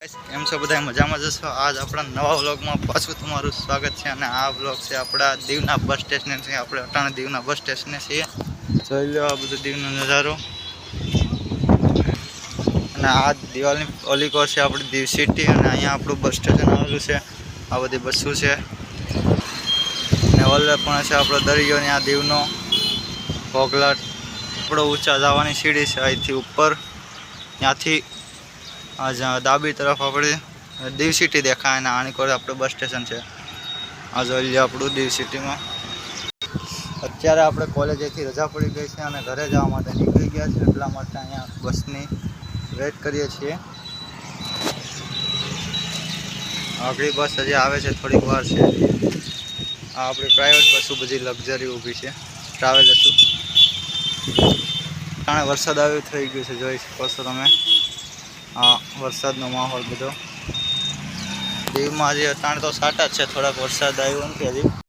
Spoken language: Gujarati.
એમ છો બધા મજામાં જશો। આજ આપણા નવા વ્લોગમાં પાછું તમારું સ્વાગત છે અને આ વ્લોગ છે આપણા દીવના બસ સ્ટેશન છે। આપણે અટાણે દીવના બસ સ્ટેશને છીએ। જોઈ લો આ બધું દીવનો નજારો અને આ દિવાલની ઓલી કોર છે આપણી દીવ સિટી અને અહીંયા આપણું બસ સ્ટેશન આવેલું છે। આ બધી બસો છે અને ઓલે પણ છે આપણો દરિયો ને આ દીવનો ઘોઘલાટ। આપણો ઊંચા જવાની સીડી છે અહીંથી ઉપર, ત્યાંથી આ ડાબી તરફ આપણે દીવ સિટી દેખાય અને આની કોર આપણું બસ સ્ટેશન છે। આ જોઈ લો આપણું દીવ સિટીમાં। અત્યારે આપણે કોલેજેથી રજા પડી ગઈ છે અને ઘરે જવા માટે નીકળી ગયા છે, એટલા માટે અહીંયા બસની વેઇટ કરીએ છીએ। આગળી બસ હજી આવે છે, થોડીક વાર છે। આ આપણી પ્રાઇવેટ બસો બધી લક્ઝરી ઊભી છે, ટ્રાવેલર્સો। જાણે વરસાદ આવ્યો થઈ ગયું છે, જોઈ શકો છો તમે। આ વરસાદનો માહોલ બધો દીવમાં હજી અટાણે તો સાટા જ છે, થોડાક વરસાદ આવ્યો નથી હજી।